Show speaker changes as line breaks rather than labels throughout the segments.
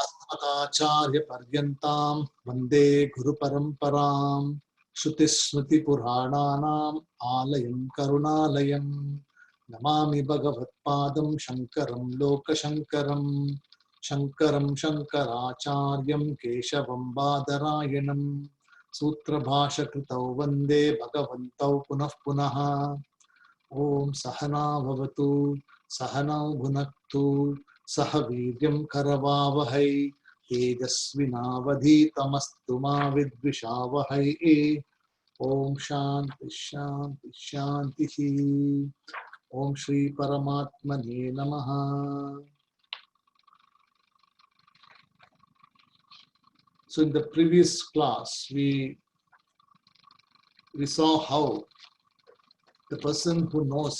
अस्मदाचार्यपर्यन्तां वन्दे गुरुपरम्परां श्रुतिस्मृतिपुराणानाम् आलयं करुणालयं नमामि भगवत्पादं शङ्करं लोकशङ्करं शङ्करं शङ्कराचार्यं केशवं बादरायणं सूत्रभाष्यकृतौ वन्दे भगवन्तौ पुनः पुनः। ओम सहना भवतु सहनौ भुनक्तु सह वीर्यं करवावहै तेजस्विनावधीतमस्तु मा विद्विषावहै। ओम शांति शांति शांति। ओम श्री परमात्मने नमः। So in the previous class we saw how the person who knows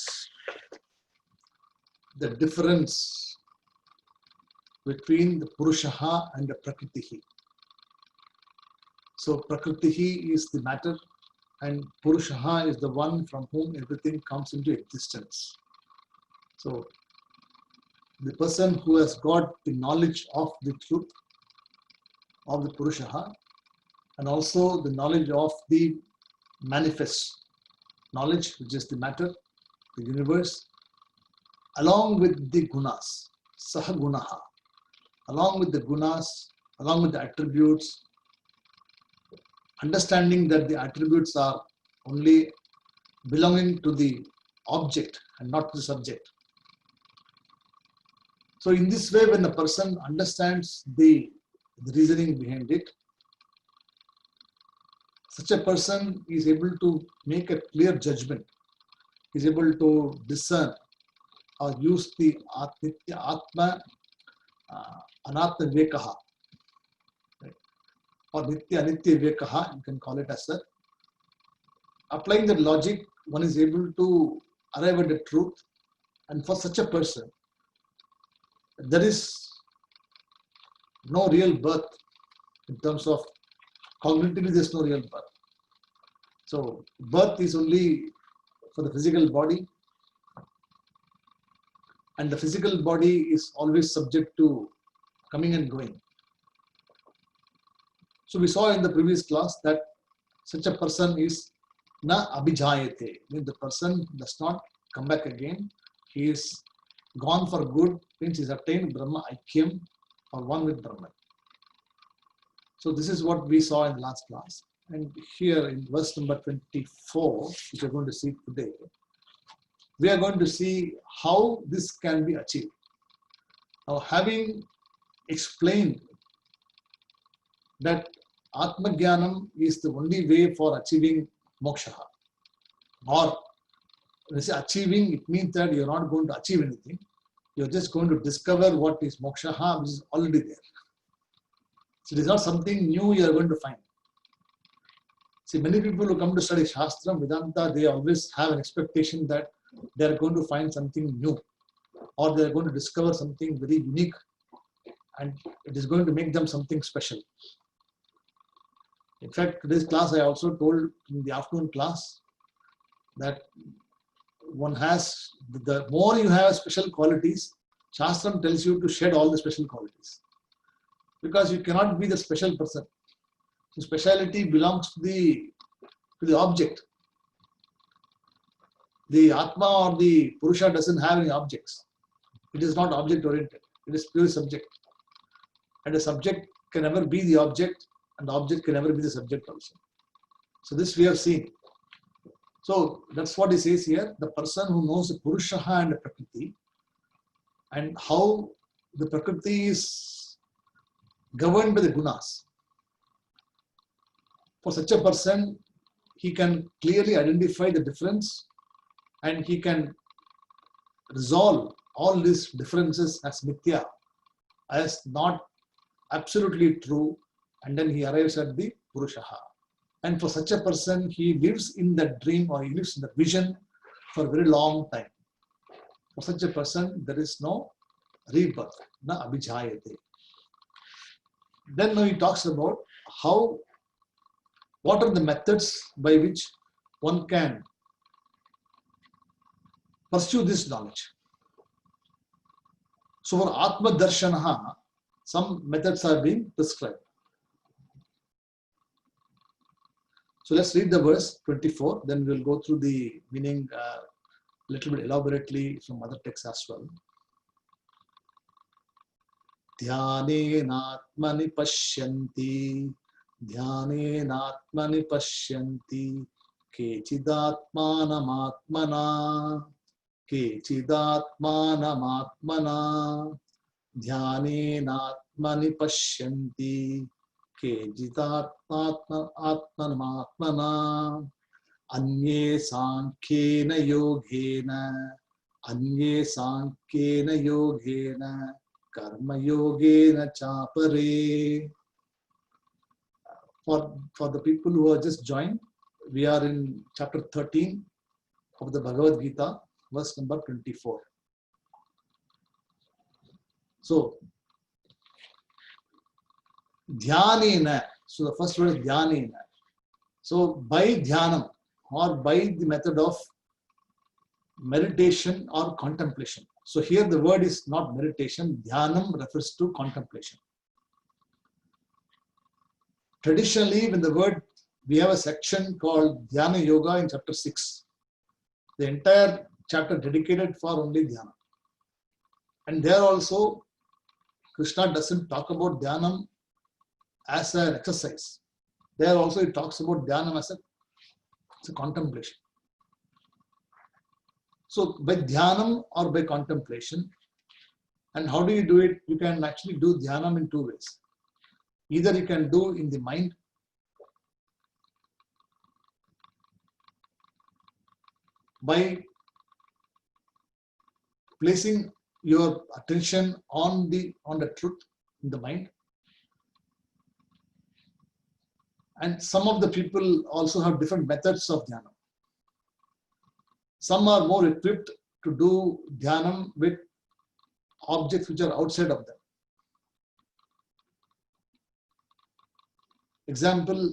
the difference between the Purushaha and the Prakritihi. So Prakritihi is the matter and Purushaha is the one from whom everything comes into existence. So the person who has got the knowledge of the truth of the Purushaha and also the knowledge of the manifest knowledge, which is the matter, the universe, along with the gunas, sahagunaha, along with the gunas, along with the attributes, understanding that the attributes are only belonging to the object and not the subject. So in this way, when a person understands the reasoning behind it, such a person is able to make a clear judgment, is able to discern or use the Nitya Atma Anatma Vivekaha, or Nitya Anitya Vivekaha, you can call it as that. Applying that logic, one is able to arrive at the truth, and for such a person, there is no real birth in terms of cognitively, there is no real birth. So birth is only for the physical body, and the physical body is always subject to coming and going. So we saw in the previous class that such a person is na abhijayate, means the person does not come back again. He is gone for good, means he has attained Brahma Aikyam or one with Brahman. So this is what we saw in the last class. And here in verse number 24, which we are going to see today, we are going to see how this can be achieved. Now, having explained that Atma Jnanam is the only way for achieving moksha, or when you say achieving, it means that you are not going to achieve anything. You are just going to discover what is moksha, which is already there. So it is not something new you are going to find. See, many people who come to study Shastra, Vedanta, they always have an expectation that they are going to find something new, or they are going to discover something very unique, and it is going to make them something special. In fact, today's class I also told in the afternoon class that one has, the more you have special qualities, Shastram tells you to shed all the special qualities, because you cannot be the special person. So speciality belongs to the object. The Atma or the Purusha doesn't have any objects. It is not object oriented. It is pure subject. And the subject can never be the object, and the object can never be the subject also. So this we have seen. So that's what he says here. The person who knows the Purushaha and the Prakriti, and how the Prakriti is governed by the gunas. For such a person, he can clearly identify the difference, and he can resolve all these differences as mithya, as not absolutely true, and then he arrives at the Purushaha. And for such a person, he lives in that dream, or he lives in the vision for a very long time. For such a person, there is no rebirth, na abhijayate. Then now he talks about what are the methods by which one can pursue this knowledge. So for Atma Darshanaha, some methods are being prescribed. So let's read the verse 24, then we'll go through the meaning a little bit elaborately from other texts as well. Dhyanenatmani pashyanti, dhyanenatmani pashyanti, kechidatmanamatmana, kechidatmanamatmana, dhyanenatmani pashyanti, kechidatmanamatmana, anye sankhena yogena, karma yogena chapare. For the people who are just joined, we are in chapter 13 of the Bhagavad Gita, verse number 24. So, dhyanena. So the first word is dhyanena. So by dhyanam, or by the method of meditation or contemplation. So here the word is not meditation, dhyanam refers to contemplation. Traditionally, when the word, we have a section called Dhyana Yoga in chapter 6. The entire chapter dedicated for only dhyana. And there also, Krishna doesn't talk about dhyanam as an exercise. There also it talks about dhyanam as a contemplation. So by dhyanam or by contemplation, and how do you do it? You can actually do dhyanam in two ways. Either you can do in the mind, by placing your attention on the truth in the mind. And some of the people also have different methods of dhyana. Some are more equipped to do dhyanam with objects which are outside of them. Example,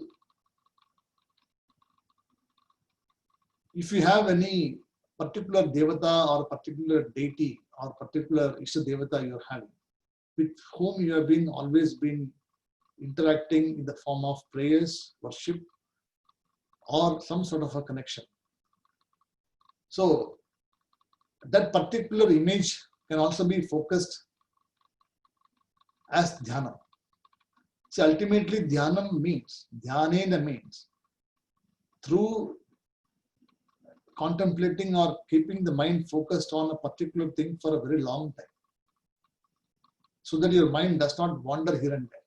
if you have any particular devata or particular deity or particular Ishta devata you are having, with whom you have always been interacting in the form of prayers, worship, or some sort of a connection. So that particular image can also be focused as dhyana. So ultimately dhyanam means, dhyanena means, through contemplating or keeping the mind focused on a particular thing for a very long time, so that your mind does not wander here and there.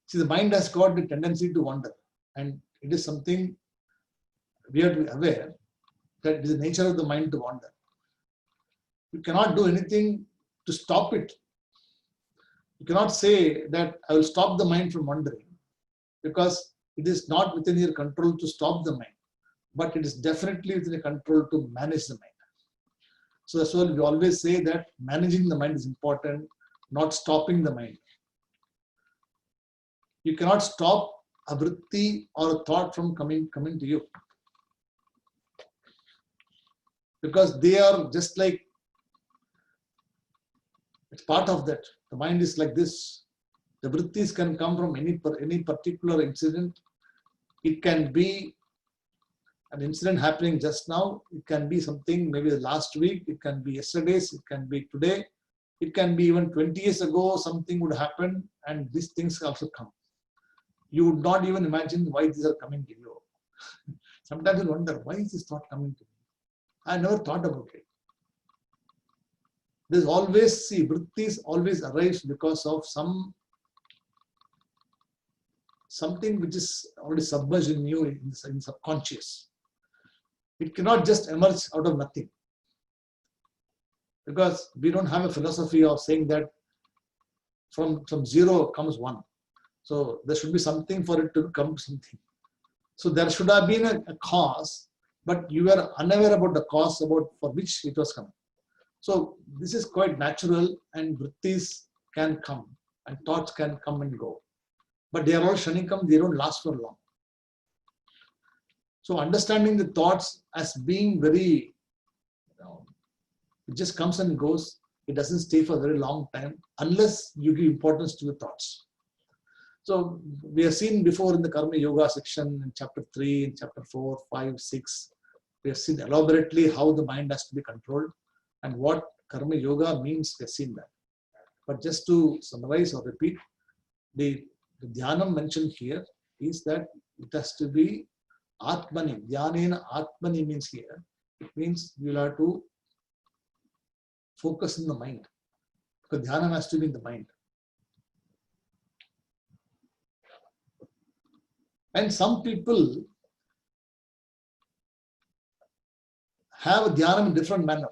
See, the mind has got the tendency to wander, and it is something we have to be aware that it is the nature of the mind to wander. You cannot do anything to stop it. You cannot say that I will stop the mind from wandering, because it is not within your control to stop the mind, but it is definitely within your control to manage the mind. So that's why we always say that managing the mind is important, not stopping the mind. You cannot stop a vritti or a thought from coming to you, because they are just like, it's part of that. The mind is like this. The vrittis can come from any particular incident. It can be an incident happening just now. It can be something maybe last week. It can be yesterday's. It can be today. It can be even 20 years ago. Something would happen, and these things also come. You would not even imagine why these are coming to you. Sometimes you wonder, why is this thought coming to me? I never thought about it. There's always, see, vrittis always arise because of something which is already submerged in you in subconscious. It cannot just emerge out of nothing, because we don't have a philosophy of saying that from zero comes one. So there should be something for it to come something. So there should have been a cause, but you were unaware about the cause for which it was coming. So this is quite natural, and vrittis can come and thoughts can come and go. But they are all shanikam, they don't last for long. So understanding the thoughts as being very, it just comes and goes, it doesn't stay for a very long time unless you give importance to the thoughts. So we have seen before in the Karma Yoga section in chapter 3, in chapter 4, 5, 6, we have seen elaborately how the mind has to be controlled and what Karma Yoga means. We have seen that. But just to summarize or repeat, the Dhyanam mentioned here is that it has to be Atmani. Dhyanena Atmani means here, it means you will have to focus in the mind. Because Dhyanam has to be in the mind. And some people have a Dhyanam in different manner.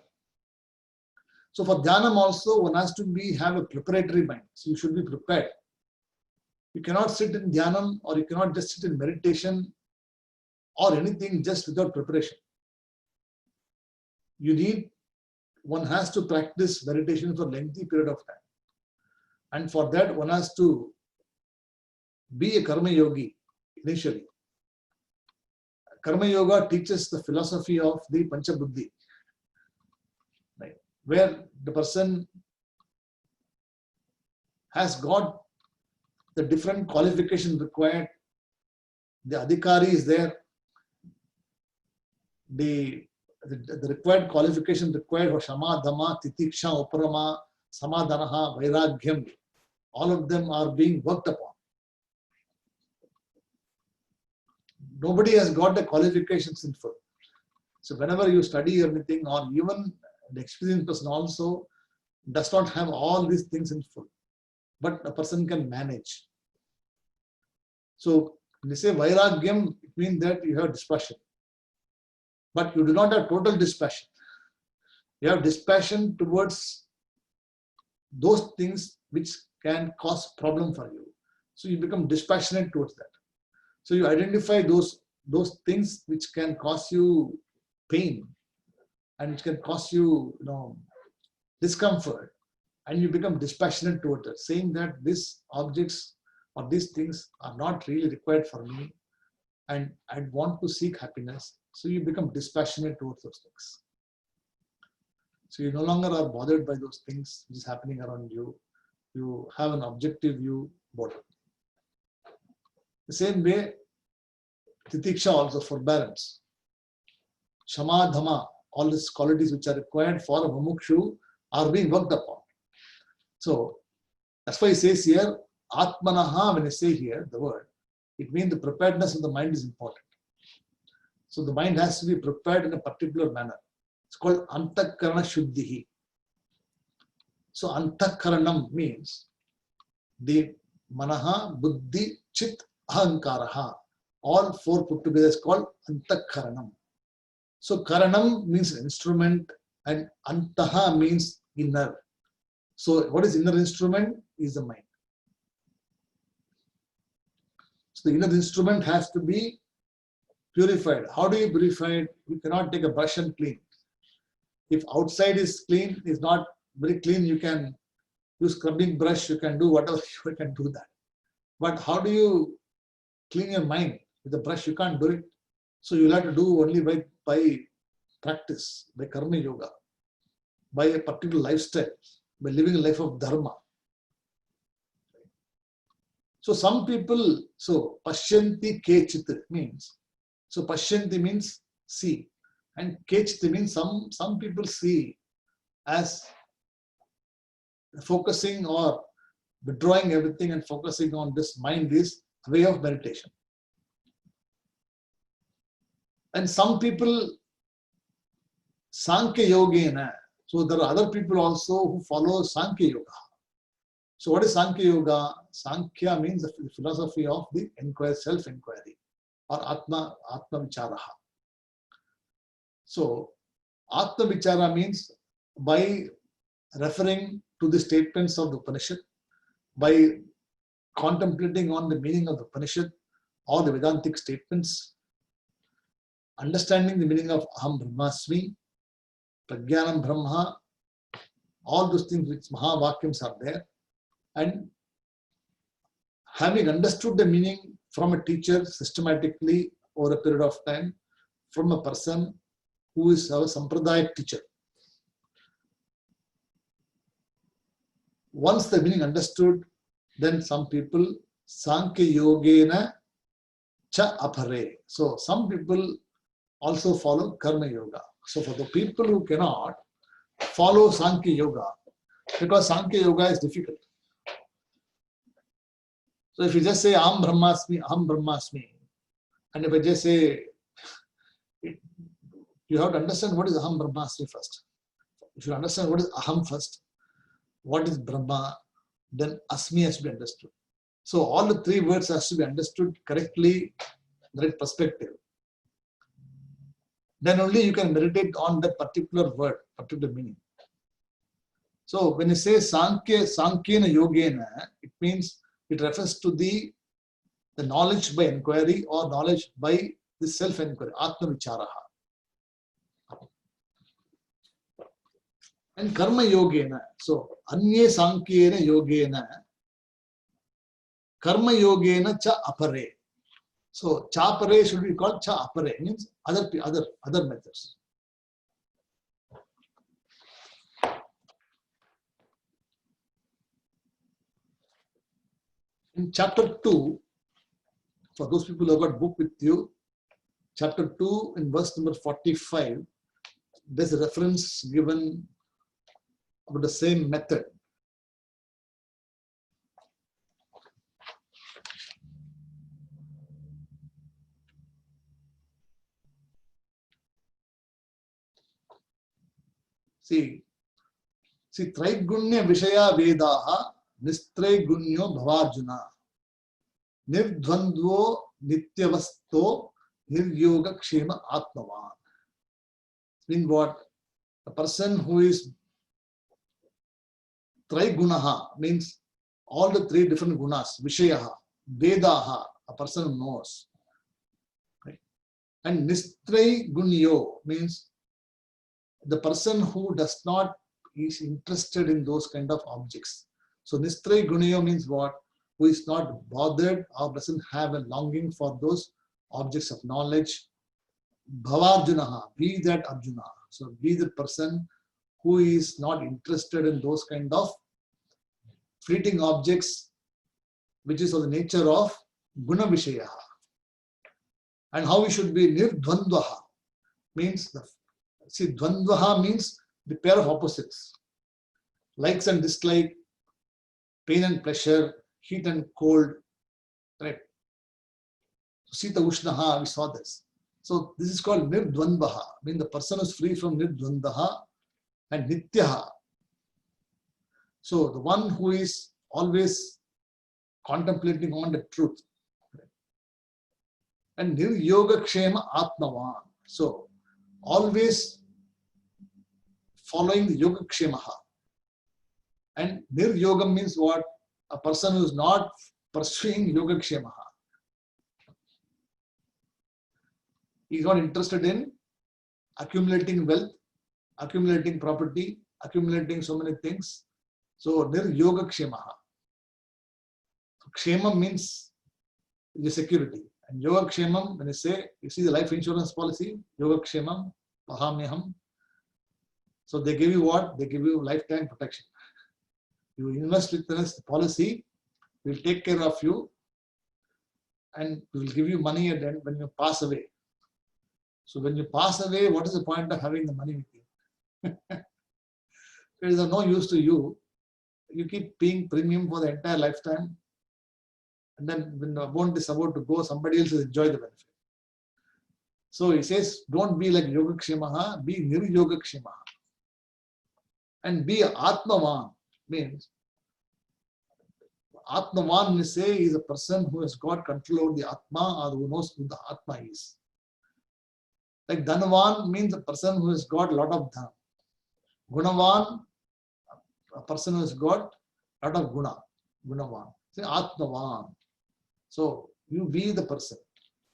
So for Dhyanam also, one has to have a preparatory mind. So you should be prepared. You cannot sit in Dhyanam or you cannot just sit in meditation or anything just without preparation. One has to practice meditation for a lengthy period of time. And for that, one has to be a Karma Yogi initially. Karma Yoga teaches the philosophy of the Panchabuddhi, right? Where the person has got the different qualifications required. The adhikari is there. The required qualification required for Shama, Dhamma, Titiksha, Uparama, Samadhanaha, Vairagyam, all of them are being worked upon. Nobody has got the qualifications in full. So whenever you study anything, or even the experienced person also does not have all these things in full, but a person can manage. So when they say Vairagyam, it means that you have dispassion. But you do not have total dispassion. You have dispassion towards those things which can cause problem for you. So you become dispassionate towards that. So you identify those things which can cause you pain and which can cause you, discomfort, and you become dispassionate towards it, saying that these objects or these things are not really required for me and I want to seek happiness. So you become dispassionate towards those things. So you no longer are bothered by those things which is happening around you. You have an objective view about it. The same way, Titiksha also, forbearance. Shama, Dhamma, all these qualities which are required for a mumukshu are being worked upon. So that's why he says here, Atmanaha, when I say here, the word, it means the preparedness of the mind is important. So the mind has to be prepared in a particular manner. It's called Antakarana Shuddhihi. So Antakaranam means the Manaha, Buddhi, Chit, Ahankaraha. All four put together is called Antakaranam. So Karanam means instrument and Antaha means inner. So what is inner instrument? Is the mind. So the inner instrument has to be purified. How do you purify it? You cannot take a brush and clean. If outside is clean, is not very clean, you can use scrubbing brush, you can do whatever, you can do that. But how do you clean your mind? With a brush, you can't do it. So you'll have to do only by practice, by Karma Yoga, by a particular lifestyle, by living a life of Dharma. So some people, so Pashyanti Kechit means, so Pashyanti means see, and Kechit means some people see as focusing or withdrawing everything and focusing on this mind is a way of meditation. And some people, Sankhya Yogena, so there are other people also who follow Sankhya Yoga. So what is Sankhya Yoga? Sankhya means the philosophy of the self-inquiry or Atma Vicharaha. So Atma Vichara means by referring to the statements of the Upanishad, by contemplating on the meaning of the Upanishad or the Vedantic statements, understanding the meaning of Aham Brahmasmi, Prajnanam Brahma, all those things which Mahavakyams are there, and having understood the meaning from a teacher systematically over a period of time, from a person who is our Sampradayak teacher. once the meaning understood, then some people Sankhya Yogena cha apare. So some people also follow Karma Yoga. So for the people who cannot follow Sankhya Yoga, because Sankhya Yoga is difficult. So if you just say Aham Brahmasmi, and if I just say, you have to understand what is Aham Brahmasmi first. If you understand what is Aham first, what is Brahma, then Asmi has to be understood. So all the three words has to be understood correctly, the right perspective. Then only you can meditate on that particular word, particular meaning. So when you say Sankhya Yogena, it means it refers to the knowledge by inquiry or knowledge by the self-inquiry, Atma Vicharaha. And Karma Yogena, so Anye Sankhya Yogena, Karma Yogena cha apare. So cha apare should be called cha apare, means other methods. In chapter 2, for those people who have got book with you, chapter 2 in verse number 45, there's a reference given about the same method. See, Traigunya Vishaya Vedaha Nistraigunyo Bhavarjuna Nirdvandvo Nityavasto Niryoga Kshema Atmavan. Mean what? A person who is Traigunaha means all the three different gunas, Vishayaha, Vedaha, a person who knows. Right? And Nistraigunyo means the person who does not is interested in those kind of objects. So Nistraigunyo means what? Who is not bothered or doesn't have a longing for those objects of knowledge. Bhavarjunaha, be that Arjuna. So be the person who is not interested in those kind of fleeting objects, which is of the nature of Guna Vishayaha. And how we should be Nirdvandvaha means Dvandvaha means the pair of opposites. Likes and dislike, pain and pleasure, heat and cold. Right? Sita Ushnaha, we saw this. So this is called Nirdvandvaha, means the person is free from Nirdvandvaha and Nityaha. So the one who is always contemplating on the truth. And Niryoga Kshema Atmavan. So always following the Yoga Kshemaha. And Niryogam means what? A person who is not pursuing Yoga Kshemaha. He is not interested in accumulating wealth, accumulating property, accumulating so many things. So Niryoga Kshemaha. Kshema means the security. And Yoga Kshemam, when you see the life insurance policy, Yoga Kshemam, Pahamyaham. So they give you what? They give you lifetime protection. You invest with this policy, we will take care of you and we will give you money at the end when you pass away. So when you pass away, what is the point of having the money with you? It is of no use to you. You keep paying premium for the entire lifetime. And then when the amount is about to go, somebody else will enjoy the benefit. So he says, don't be like Yoga Kshemaha, be Niryoga Kshemaha. And be Atmavan means, Atmavan, we say, is a person who has got control over the Atma or who knows who the Atma is. Like Dhanavan means a person who has got a lot of Dhan. Gunavan, a person who has got a lot of Guna. Gunavan. Say Atmavan. So you be the person.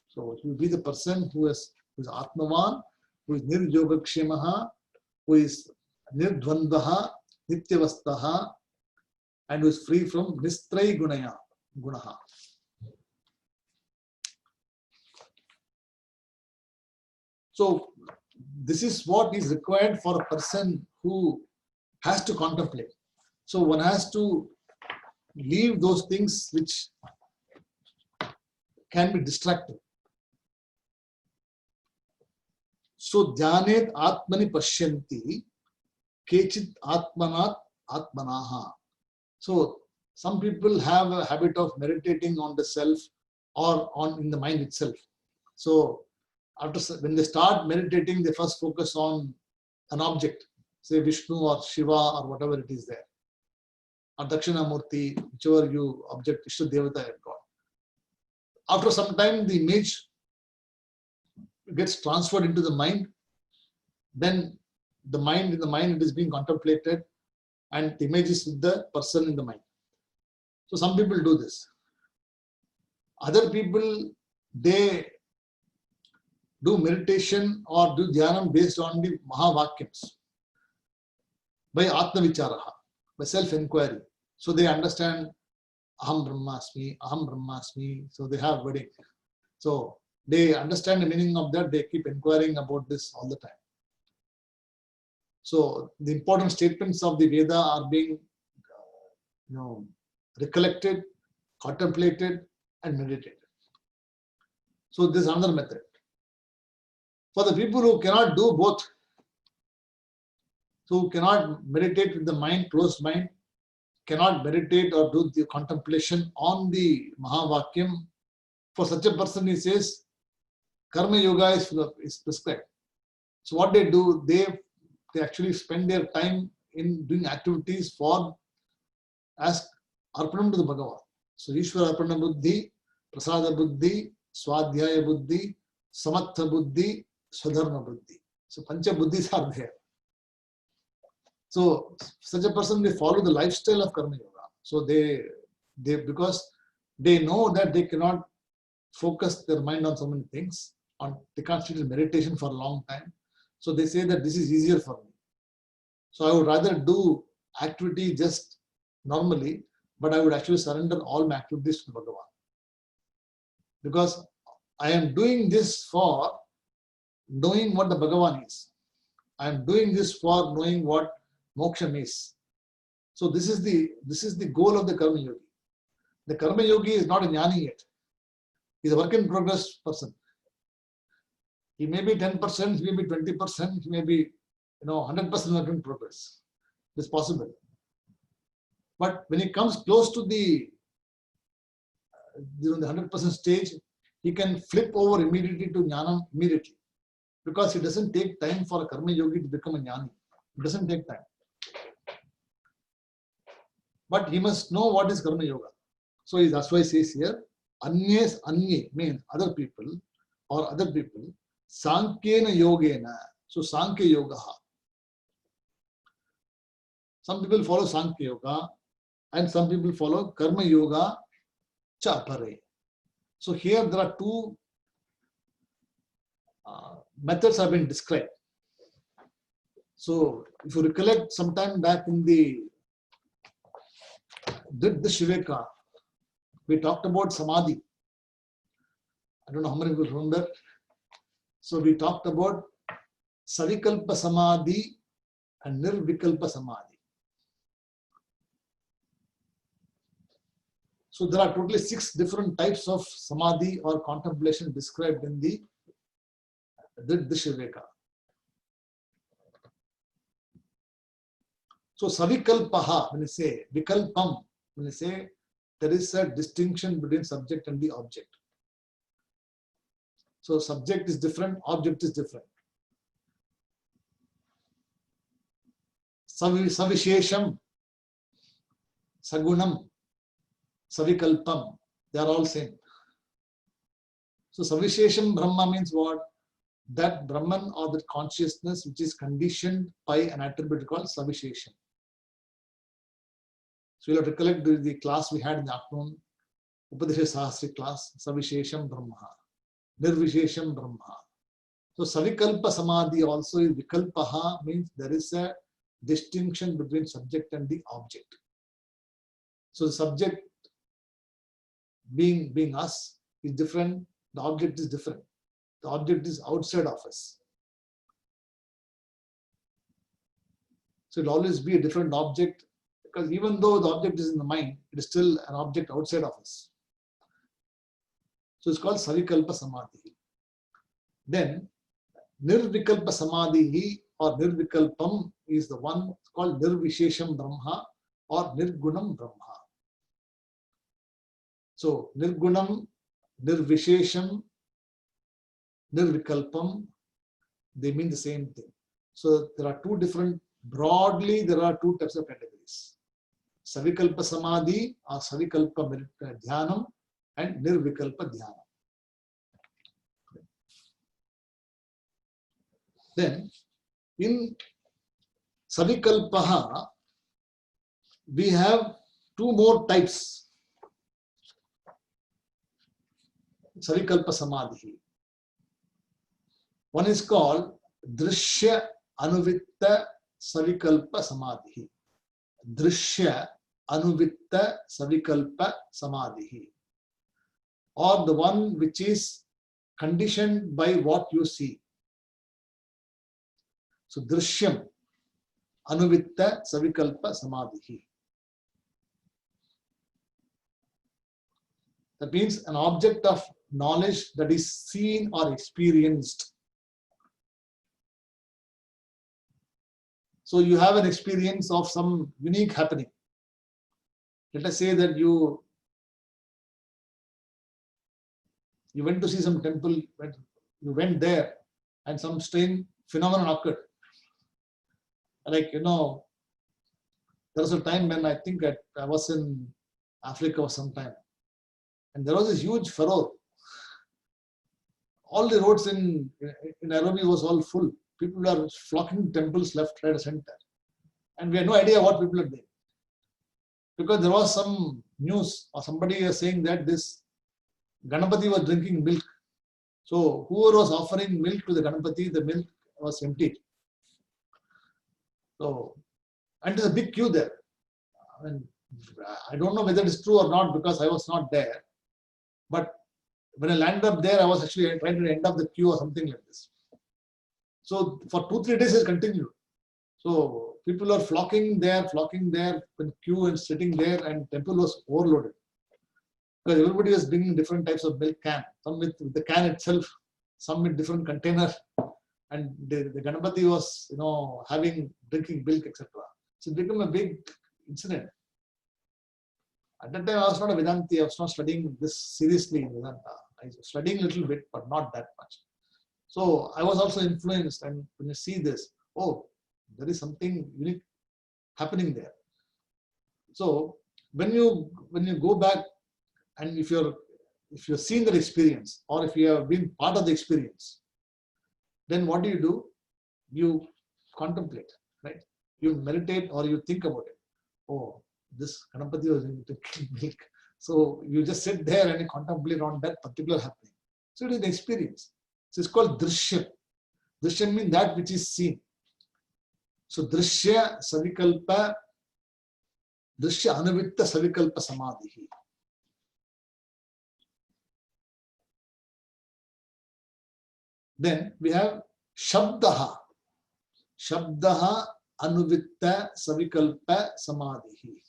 So you be the person who is Atmavan, who is Niryoga Kshemaha, who is Nirdvandvaha, Nityavastaha, and who is free from Nistrai Gunaha. So this is what is required for a person who has to contemplate. So one has to leave those things which can be distracting. So dhyanet atmani pashyanti kechit atmanat atmanaha. So some people have a habit of meditating on the self or on in the mind itself. So when they start meditating, they first focus on an object, say Vishnu or Shiva or whatever it is there, or Dakshinamurti, whichever you object, Ishta Devata and God. After some time, the image gets transferred into the mind. Then in the mind it is being contemplated, and the image is with the person in the mind. So some people do this. Other people, they do meditation or do dhyanam based on the Mahavakyams, by Atma Vicharaha, by self-inquiry. So they understand Aham Brahmasmi, Aham Brahmasmi. So they have wedding. So they understand the meaning of that. They keep inquiring about this all the time. So the important statements of the Veda are being recollected, contemplated, and meditated. So this is another method. For the people who cannot do both, so who cannot meditate with the mind, closed mind, cannot meditate or do the contemplation on the Mahavakyam, for such a person, he says, Karma Yoga is prescribed. So what they do, they actually spend their time in doing activities as Arpanam to the Bhagavan. So Ishvara Arpana Buddhi, Prasada Buddhi, Swadhyaya Buddhi, Samatha Buddhi, Swadharma Buddhi. So Pancha Buddhis are there. So such a person, they follow the lifestyle of Karma Yoga. So they because they know that they cannot focus their mind on so many things, they can't sit in meditation for a long time. So they say that this is easier for me. So I would rather do activity just normally, but I would actually surrender all my activities to Bhagavan. Because I am doing this for knowing what the Bhagavan is. I am doing this for knowing what moksha is. So this is the goal of the Karma Yogi. The Karma Yogi is not a jnani yet. He is a work in progress person. He may be 10%, he may be 20%, he may be 100% work in progress. It is possible. But when he comes close to the 100% stage, he can flip over immediately to jnana immediately. Because it doesn't take time for a Karma Yogi to become a jnani. It doesn't take time. But he must know what is Karma Yoga. So that's why he says here, Anye means other people, Sankhena Yogena. So Sankhya Yoga. Some people follow Sankhya Yoga and some people follow Karma Yoga Chapare. So here there are two methods have been described. So if you recollect sometime back in the Shiveka, we talked about Samadhi. I don't know how many people remember. So we talked about Savikalpa Samadhi and Nirvikalpa Samadhi. So there are totally 6 different types of Samadhi or contemplation described in the Shiveka. So Savikalpaha, when you say Vikalpam, when you say there is a distinction between subject and the object. So subject is different, object is different. Savishesham, Sagunam, Savikalpam, they are all same. So Savishesham Brahma means what? That Brahman or that consciousness which is conditioned by an attribute called Savishesham. So you'll have to recollect the class we had in the afternoon, Upadesha Sahasri class, Savishesham Brahma, Nirvishesham Brahma. So Savikalpa Samadhi also is Vikalpaha, means there is a distinction between subject and the object. So the subject being us is different, the object is different. The object is outside of us. So it will always be a different object Because even though the object is in the mind, it is still an object outside of us. So it's called Savikalpa Samadhi. Then Nirvikalpa Samadhi or Nirvikalpam is the one called Nirvishesham Brahma or Nirgunam Brahma. So Nirgunam, Nirvishesham, Nirvikalpam, they mean the same thing. So there are two different, broadly there are two types of categories. Savikalpa Samadhi or Savikalpa Dhyanam and Nirvikalpa Dhyanam. Then in Savikalpaha, we have two more types. Savikalpa Samadhi. One is called Drishya Anuvitta Savikalpa Samadhi. Drishya Anuvitta Savikalpa Samadhi. Or the one which is conditioned by what you see. So Drishyam Anuvitta Savikalpa Samadhi. That means an object of knowledge that is seen or experienced. So you have an experience of some unique happening. Let us say that you went to see some temple, you went there and some strange phenomenon occurred. Like, there was a time when I think I was in Africa or sometime, and there was this huge furor. All the roads in Nairobi was all full. People are flocking to temples left, right, center. And we had no idea what people are doing. Because there was some news or somebody was saying that this Ganapati was drinking milk. So whoever was offering milk to the Ganapati, the milk was emptied. So, and there's a big queue there. I don't know whether it's true or not because I was not there. But when I landed up there, I was actually trying to end up the queue or something like this. So for 2-3 days it continued. So people are flocking there, in queue and sitting there, and temple was overloaded. Because everybody was bringing different types of milk can, some with the can itself, some with different container, and the Ganapati was, drinking milk, etc. So it became a big incident. At that time, I was not a Vedanti. I was not studying this seriously in Vedanta. I was studying a little bit, but not that much. So I was also influenced, and when you see this, oh, there is something unique happening there. So when you go back, and if you're seeing that experience, or if you have been part of the experience, then what do? You contemplate, right? You meditate or you think about it. Oh, this Ganapati was drinking milk. So you just sit there and you contemplate on that particular happening. So it is an experience. So it's called Drishya. Drishya means that which is seen. So Drishya Savikalpa, Drishya Anuvitta Savikalpa Samadhi. Then we have Shabdaha. Shabdaha Anuvitta Savikalpa Samadhi.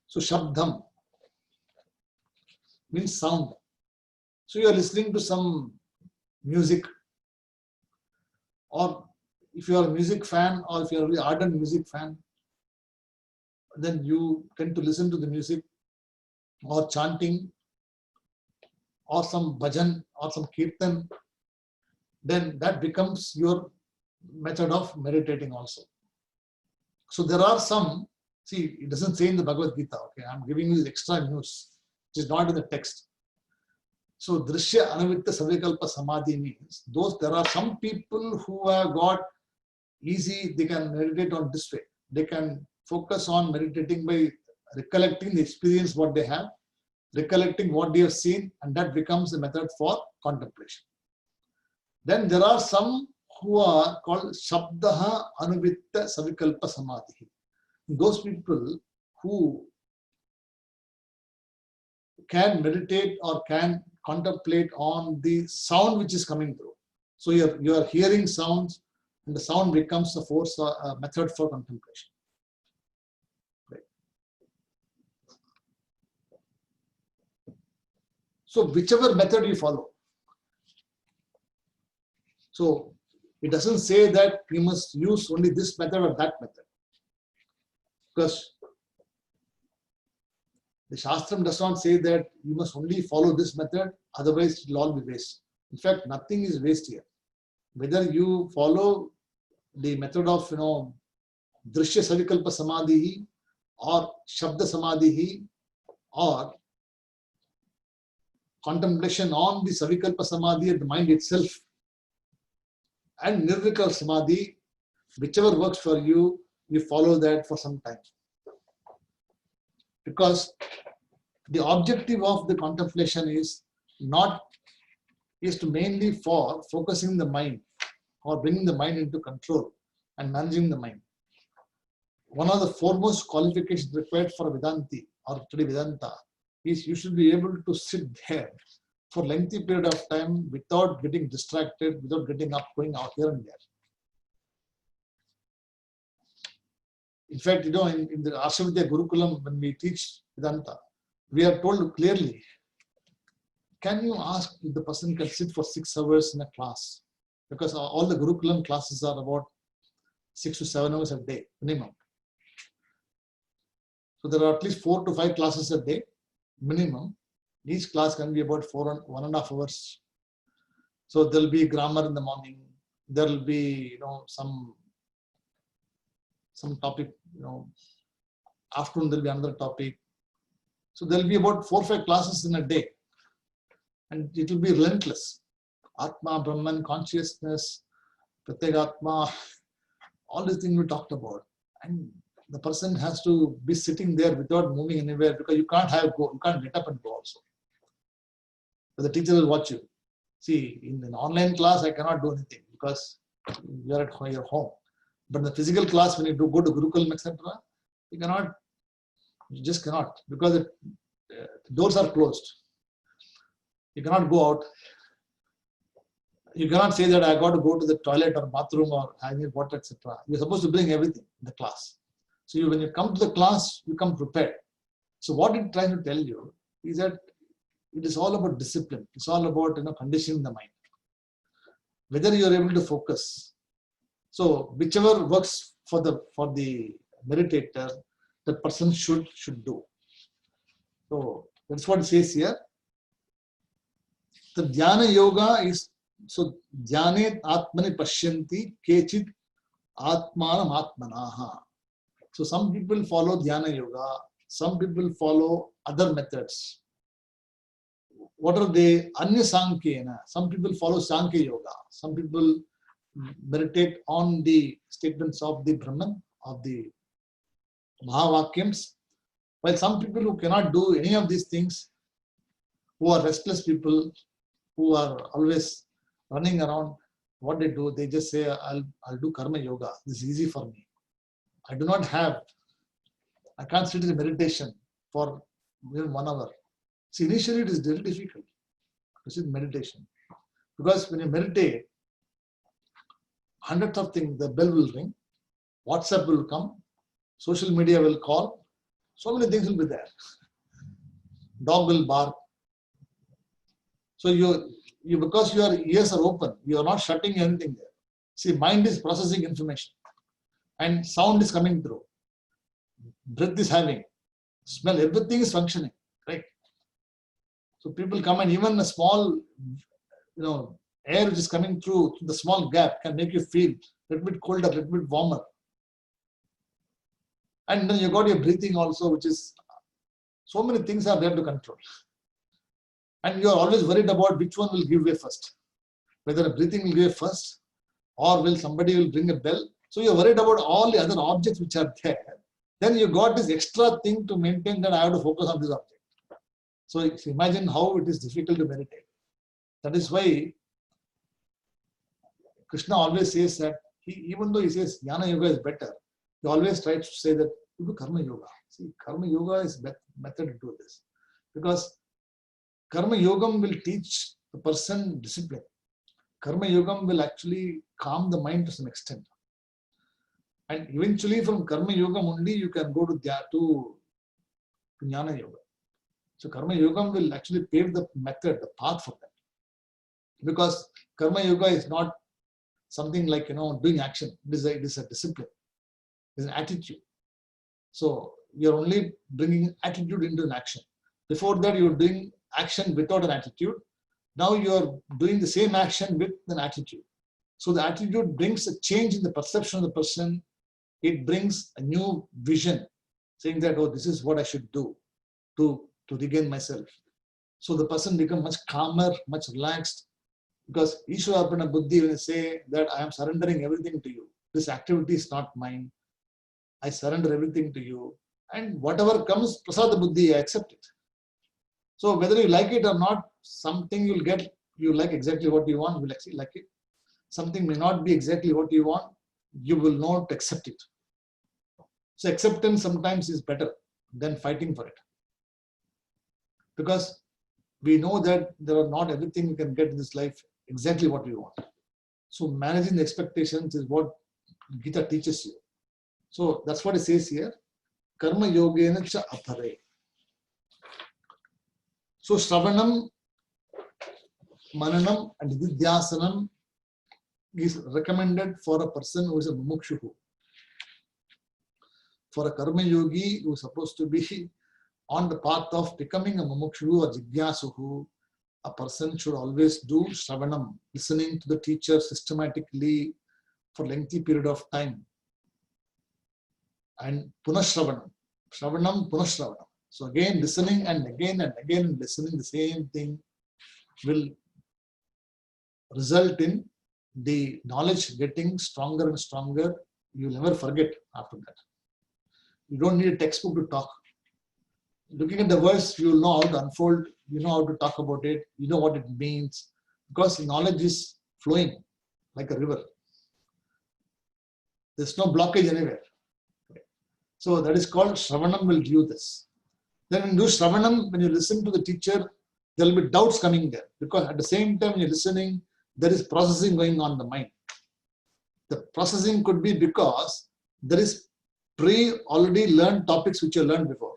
So Shabdham means sound. So you are listening to some music, or if you are a music fan, or if you are a really ardent music fan, then you tend to listen to the music, or chanting, or some bhajan, or some kirtan. Then that becomes your method of meditating also. So there are some, see, it doesn't say in the Bhagavad Gita, okay, I'm giving you extra news, which is not in the text. So Drishya Anuvitta Savikalpa Samadhi means there are some people who have got easy, they can meditate on this way. They can focus on meditating by recollecting the experience what they have, recollecting what they have seen, and that becomes a method for contemplation. Then there are some who are called Shabdaha Anuvitta Savikalpa Samadhi. Those people who can meditate or can contemplate on the sound which is coming through. So you are hearing sounds, and the sound becomes a force or a method for contemplation. Right. So whichever method you follow. So it doesn't say that you must use only this method or that method. Because the Shastram does not say that you must only follow this method, otherwise it will all be waste. In fact, nothing is waste here. Whether you follow the method of, Drishya Savikalpa Samadhi or Shabda Samadhi or contemplation on the Savikalpa Samadhi at the mind itself and Nirvikal Samadhi, whichever works for you, you follow that for some time. Because the objective of the contemplation is to mainly for focusing the mind or bringing the mind into control and managing the mind. One of the foremost qualifications required for Vedanti or study Vedanta is you should be able to sit there for a lengthy period of time without getting distracted, without getting up, going out here and there. In fact, in the Arshavidya Gurukulam, when we teach Vedanta, we are told clearly, can you ask if the person can sit for 6 hours in a class? Because all the Gurukulam classes are about 6 to 7 hours a day, minimum. So there are at least 4 to 5 classes a day, minimum. Each class can be about 1.5 hours. So there will be grammar in the morning. There will be, some topic, afternoon there will be another topic. So there will be about 4 or 5 classes in a day. And it will be relentless. Atma, Brahman, consciousness, Pratyagatma, all these things we talked about. And the person has to be sitting there without moving anywhere because you can't get up and go also. But the teacher will watch you. See, in an online class, I cannot do anything because you are at your home. But in the physical class, when you go to Gurukulam, etc., you just cannot because the doors are closed. You cannot go out. You cannot say that I got to go to the toilet or bathroom or I need water, etc. You're supposed to bring everything in the class. So when you come to the class, you come prepared. So what it tries to tell you is that it is all about discipline. It's all about conditioning the mind. Whether you are able to focus. So whichever works for the meditator, the person should do. So that's what it says here. The Dhyana Yoga is Dhyane Atmani Pashyanti Kechit Atmanam Atmanaha. So some people follow Dhyana Yoga, some people follow other methods. What are they? Anya Sankhya. Some people follow Sankhya Yoga. Some people meditate on the statements of the Brahman, of the Mahavakyams. While some people who cannot do any of these things, who are restless people, who are always running around, what they just say, I'll do Karma Yoga. This is easy for me. I can't sit in meditation for even 1 hour. See, initially it is very difficult to sit in meditation. Because when you meditate, hundreds of things, the bell will ring, WhatsApp will come, social media will call, so many things will be there. Dog will bark. So because your ears are open, you are not shutting anything there. See, mind is processing information and sound is coming through. Breath is having, smell, everything is functioning, right? So people come and even a small, air which is coming through the small gap can make you feel a little bit colder, a little bit warmer. And then you got your breathing also, which is, so many things are there to control. And you are always worried about which one will give way first. Whether a breathing will give way first or somebody will ring a bell. So you're worried about all the other objects which are there. Then you got this extra thing to maintain that I have to focus on this object. So imagine how it is difficult to meditate. That is why Krishna always says that, even though he says Jnana Yoga is better, he always tries to say that you do Karma Yoga. See, Karma Yoga is method to do this. Because Karma Yogam will teach the person discipline. Karma Yogam will actually calm the mind to some extent. And eventually from Karma Yoga only you can go to Jnana Yoga. So Karma Yoga will actually pave the method, the path for that. Because Karma Yoga is not something like, doing action. It is a discipline. It's an attitude. So you're only bringing attitude into an action. Before that, you're doing action without an attitude. Now you're doing the same action with an attitude. So the attitude brings a change in the perception of the person. It brings a new vision, saying that, oh, this is what I should do to regain myself. So the person becomes much calmer, much relaxed. Because Ishvara Arpana Buddhi, when they say that I am surrendering everything to you, this activity is not mine. I surrender everything to you. And whatever comes, Prasada Buddhi, I accept it. So whether you like it or not, something you'll get, you like exactly what you want, you will actually like it. Something may not be exactly what you want, you will not accept it. So acceptance sometimes is better than fighting for it. Because we know that there are not everything you can get in this life exactly what we want. So managing the expectations is what Gita teaches you. So that's what it says here. Karma yogena cha apare. So Shravanam, Mananam and Nididhyasanam is recommended for a person who is a mumukshu. For a karma yogi who is supposed to be on the path of becoming a mumukshu or jigyasuhu, a person should always do Shravanam, listening to the teacher systematically for lengthy period of time. And Punashravanam, Shravanam, Punashravanam. So again listening and again listening the same thing will result in the knowledge getting stronger and stronger. You'll never forget after that. You don't need a textbook to talk. Looking at the verse, you will know how to unfold, you know how to talk about it, you know what it means, because knowledge is flowing like a river. There's no blockage anywhere. So that is called Shravanam will give you this. Then when you do Shravanam, when you listen to the teacher, there will be doubts coming there, because at the same time when you're listening, there is processing going on in the mind. The processing could be because there is already learned topics which you learned before.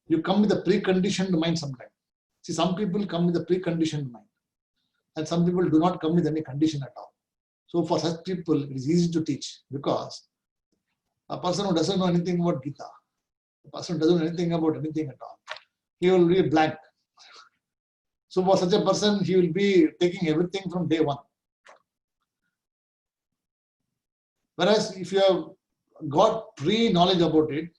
You come with a preconditioned mind sometimes. See, some people come with a preconditioned mind, and some people do not come with any condition at all. So for such people, it is easy to teach, because a person who doesn't know anything about Gita, a person who doesn't know anything about anything at all, he will be blank. So for such a person, he will be taking everything from day one. Whereas if you have got pre-knowledge about it,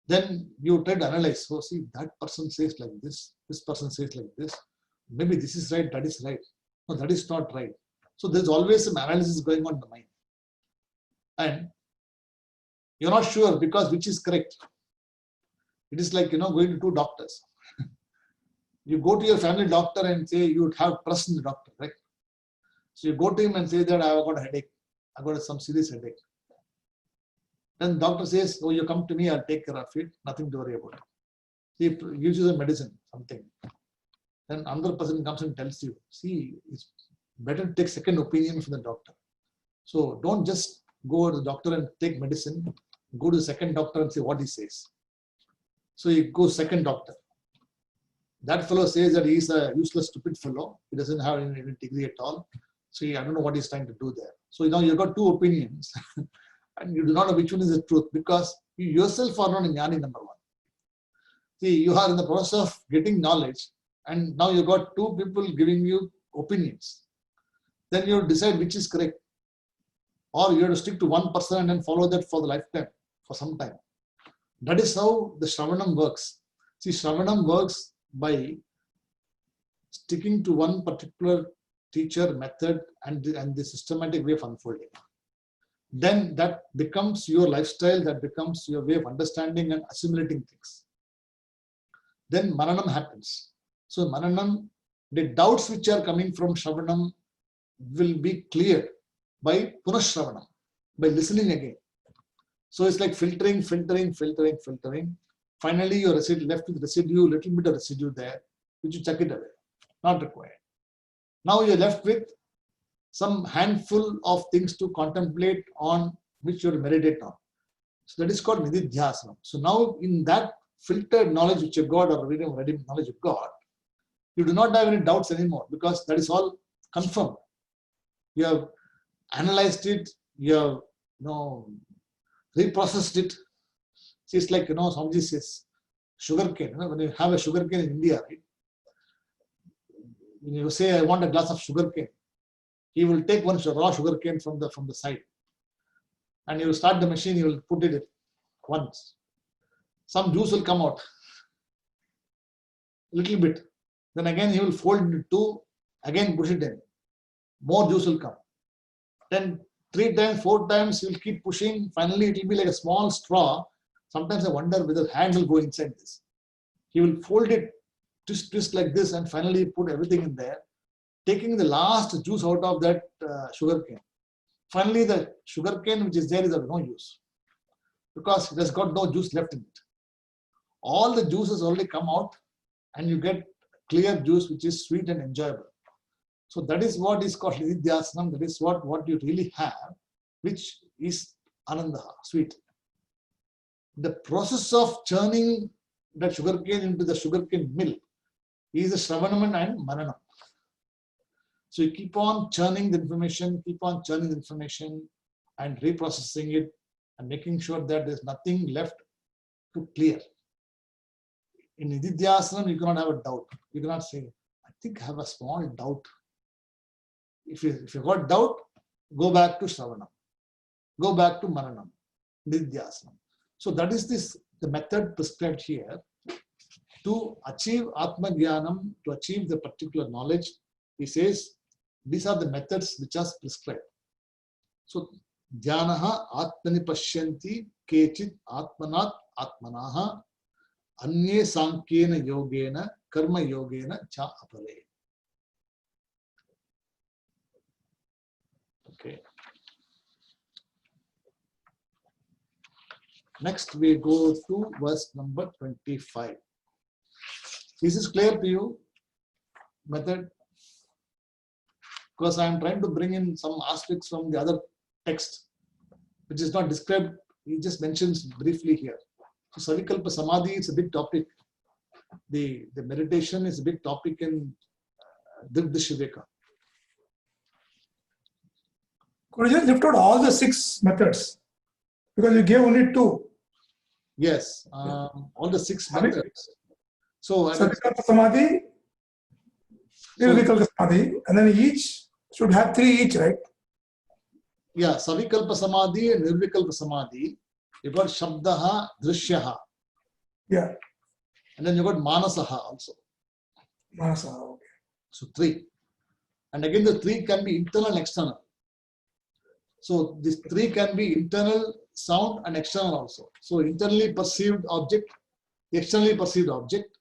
then you try to analyze. So see, that person says like this person says like this. Maybe this is right, that is right. No, that is not right. So there's always some analysis going on in the mind. And you're not sure because which is correct. It is like, going to two doctors. You go to your family doctor and say you would have trust in the doctor, right? So you go to him and say that I've got a headache. I've got some serious headache. Then the doctor says, oh, you come to me, I'll take care of it. Nothing to worry about. He gives you the medicine, something. Then another person comes and tells you, see, it's better to take second opinion from the doctor. So don't just go to the doctor and take medicine. Go to the second doctor and see what he says. So you go second doctor. That fellow says that he's a useless, stupid fellow. He doesn't have any degree at all. So I don't know what he's trying to do there. So now you've got two opinions. And you do not know which one is the truth, because you yourself are not a jnani, number one. See, you are in the process of getting knowledge, and now you got two people giving you opinions. Then you decide which is correct. Or you have to stick to one person and then follow that for the lifetime, for some time. That is how the Shravanam works. See, Shravanam works by sticking to one particular teacher, method, and the systematic way of unfolding. Then that becomes your lifestyle, that becomes your way of understanding and assimilating things. Then Mananam happens. So Mananam, the doubts which are coming from Shravanam will be cleared by Punashravanam, by listening again. So it's like filtering. Finally, you're left with residue, little bit of residue there, which you chuck it away, not required. Now you're left with some handful of things to contemplate on which you will meditate on. So that is called nididhyasana. So now in that filtered knowledge which you got, or ready knowledge you got, you do not have any doubts anymore, because that is all confirmed. You have analyzed it, you have reprocessed it. See, it's like somebody says sugarcane. When you have a sugarcane in India, right? When you say, I want a glass of sugarcane, he will take one raw sugarcane from the side, and he will start the machine. He will put it once. Some juice will come out, a little bit. Then again he will fold it two, again push it in. More juice will come. Then 3 times, 4 times he will keep pushing. Finally it will be like a small straw. Sometimes I wonder whether hand will go inside this. He will fold it, twist like this, and finally put everything in there, taking the last juice out of that sugarcane. Finally the sugarcane which is there is of no use, because it has got no juice left in it. All the juices already come out, and you get clear juice which is sweet and enjoyable. So that is what is called nididhyasana. That is what you really have, which is ananda, sweet. The process of churning that sugarcane into the sugarcane mill is the shravanam and mananam. So you keep on churning the information, and reprocessing it, and making sure that there is nothing left to clear. In nididhyasana, you cannot have a doubt. You cannot say, I think I have a small doubt. If you got doubt, go back to shravanam, go back to mananam, nididhyasana. So that is the method prescribed here to achieve Atma Jnanam, to achieve the particular knowledge. He says these are the methods which are prescribed. So Dhyanaha Atmani Pashyanti Kechit Atmanat Atmanaha Anye Sankyena Yogena Karma Yogena Cha Apare. Okay. Next we go to verse number 25. This is clear to you, method? Because I am trying to bring in some aspects from the other text, which is not described. He just mentions briefly here. So Savikalpa Samadhi is a big topic. The meditation is a big topic in Dirgdashiveka.
Could you just lift out all the 6 methods? Because you gave only 2.
Yes, all the 6 methods. So
Savikalpa Samadhi, Nirvikalpa Samadhi, and then each should have 3 each, right?
Yeah, Savikalpa Samadhi and Nirvikalpa Samadhi. You got Shabdaha, Drishyaha.
Yeah.
And then you got Manasaha also.
Manasaha, okay.
So 3. And again, the 3 can be internal and external. So these 3 can be internal sound and external also. So internally perceived object, externally perceived object,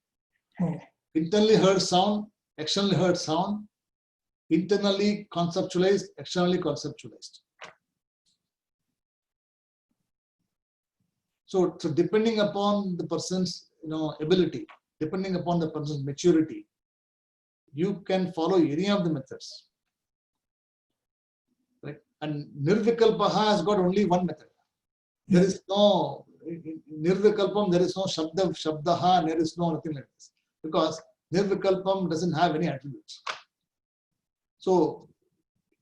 internally heard sound, externally heard sound, internally conceptualized, externally conceptualized. So depending upon the person's ability, depending upon the person's maturity, you can follow any of the methods. Right? And Nirvikalpaha has got only one method. There is no in Nirvikalpam, there is no Shabdaha, there is no nothing like this. Because Nirvikalpam doesn't have any attributes. So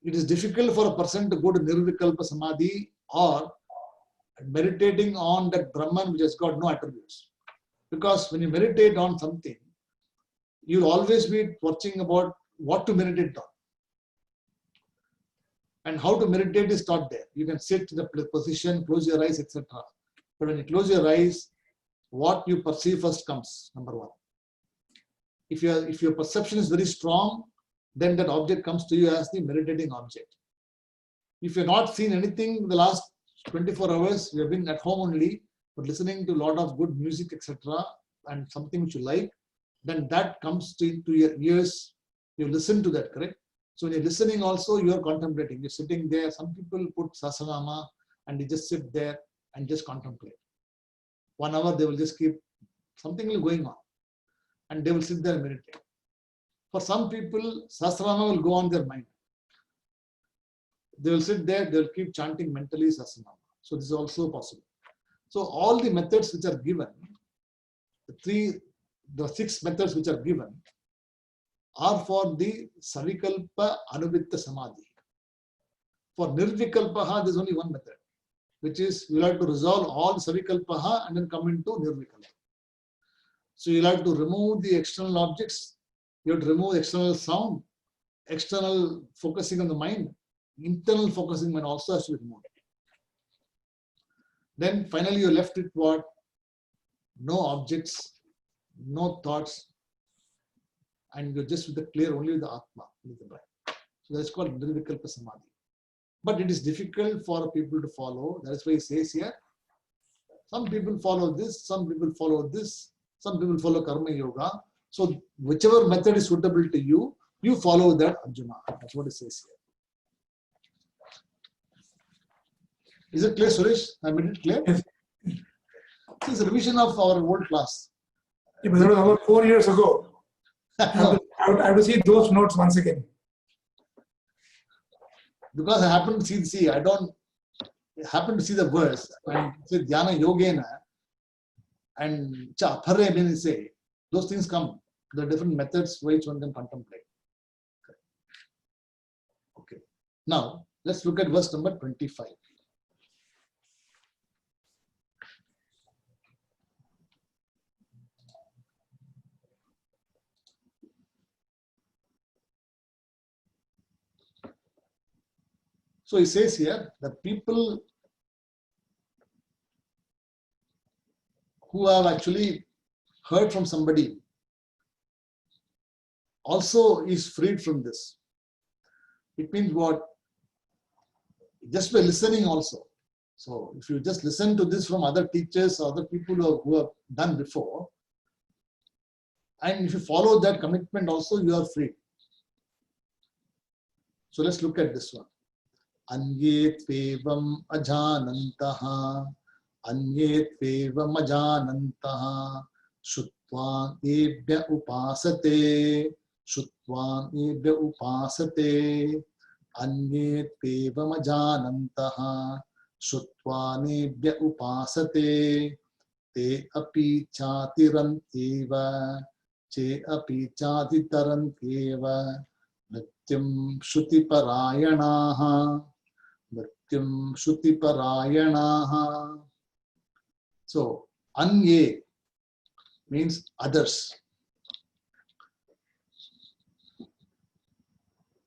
it is difficult for a person to go to Nirvikalpa Samadhi or meditating on that Brahman which has got no attributes. Because when you meditate on something, you'll always be watching about what to meditate on. And how to meditate is taught there. You can sit in a position, close your eyes, etc. But when you close your eyes, what you perceive first comes, number 1. If your perception is very strong, then that object comes to you as the meditating object. If you've not seen anything in the last 24 hours, you have been at home only, but listening to a lot of good music, etc., and something which you like, then that comes to your ears. You listen to that, correct? So when you're listening also, you are contemplating. You're sitting there. Some people put Sahasranama and they just sit there and just contemplate. 1 hour, they will just keep something going on. And they will sit there and meditate. For some people, Sahasranama will go on their mind. they will sit there, they'll keep chanting mentally Sahasranama. So this is also possible. So all the methods which are given, the 6 methods which are given are for the Savikalpa Anuvitta Samadhi. For Nirvikalpaha, there's only one method, which is you have to resolve all Savikalpaha and then come into Nirvikalpa. So you'll have to remove the external objects, you have to remove external sound, external focusing on the mind, internal focusing mind also has to be removed. Then finally you're left with what? No objects, no thoughts, and you're just with the clear, only with the Atma, with the mind. So that's called Nirvikalpa Samadhi. But it is difficult for people to follow. That's why he says here, some people follow this, some people follow this, some people follow Karma Yoga. So whichever method is suitable to you, you follow that, Arjuna. That's what it says here. Is it clear, Suresh? I made it clear?
Yes.
This is a revision of our old class.
Yeah, but that was about 4 years ago. I have to see those notes once again.
Because I happen to see, I don't happen to see the verse and say Dhyana Yogena and Cha Apare when say those things come. The different methods which one can contemplate. Okay. Now let's look at verse number 25. So he says here, the people who have actually heard from somebody also is freed from this. It means what? Just by listening also. So if you just listen to this from other teachers or other people who have done before, and if you follow that commitment also, you are free. So let's look at this one. Anye tvevam ajanantaha, anye tvevam ajanantaha, shutvan ebhya upasate, shutvan ebhya upasate, anye tvevam ajanantaha, shutvan ebhya upasate, te api chatiran eva, che api chatitaran eva, Nityam Shruti Parayanaha. Nityam Shruti Parayanaha. So, Anye means others.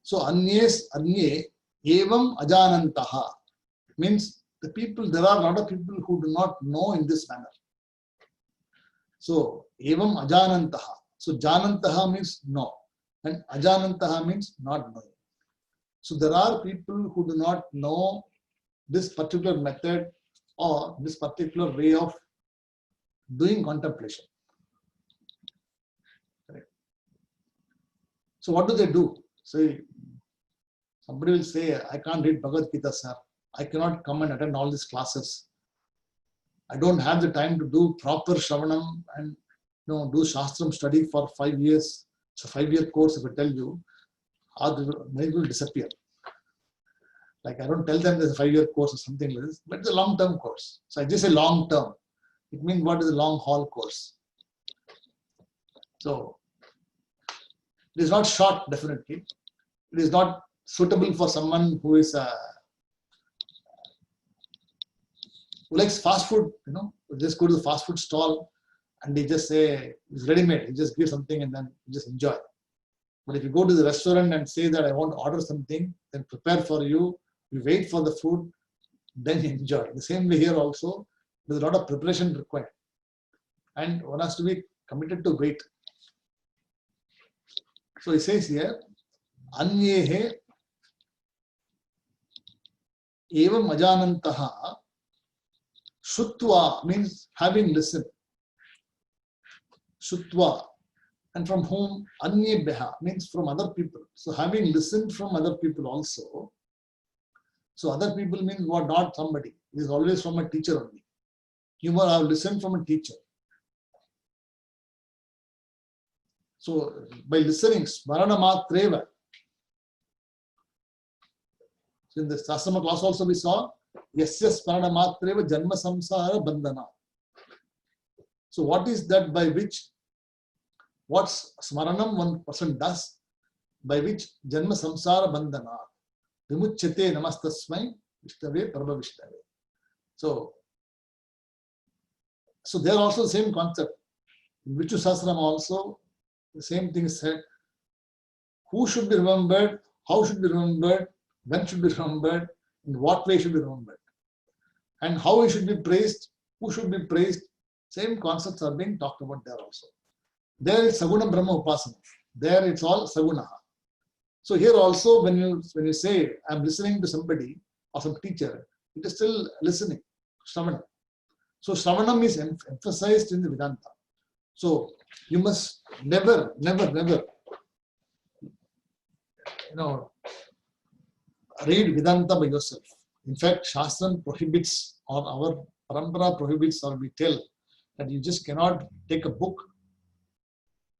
So, Anye, Evam Ajanantaha means the people, there are a lot of people who do not know in this manner. So, Evam Ajanantaha. So, Janantaha means no. And Ajanantaha means not knowing. So there are people who do not know this particular method or this particular way of doing contemplation. Correct. So what do? So somebody will say, I can't read Bhagavad Gita, sir. I cannot come and attend all these classes. I don't have the time to do proper Shravanam and do Shastram study for 5 years. It's a 5-year course. If I tell you, many people disappear. Like I don't tell them there's a 5-year course or something like this, but it's a long-term course. So I just say long-term. It means what is a long-haul course? So it is not short, definitely. It is not suitable for someone who is who likes fast food. Just go to the fast food stall and they just say it's ready-made. You just give something and then you just enjoy. But if you go to the restaurant and say that I want to order something, then prepare for you, you wait for the food, then you enjoy. The same way here also, there's a lot of preparation required. And one has to be committed to wait. So he says here, Anyehe evam ajanantaha shutva means having listened. Shutva. And from whom? Anyebhya means from other people. So having listened from other people also. So other people means what? Not somebody. It is always from a teacher only. You must have listened from a teacher. So by listening, smarana matreva. So in the Sasama class also we saw Yasya Smarana Matreva Janma Samsara Bandhana. So what is that by which, what's Smaranam one person does, by which Janma Samsara Bandhana Vimuchyate Namastasmai Vishtave Prabha Vishtave. So there also the same concept. In Vichu Sahasranam also the same thing is said. Who should be remembered, how should be remembered, when should be remembered, in what way should be remembered, and how he should be praised, who should be praised. Same concepts are being talked about there also. There is Saguna Brahma Upasana. There it's all Saguna. So here also when you say I'm listening to somebody or some teacher, it is still listening, Shravana. So Shravanam is emphasized in the Vedanta. So you must never read Vedanta by yourself. In fact, Shastram prohibits, or our Parampara prohibits, or we tell that you just cannot take a book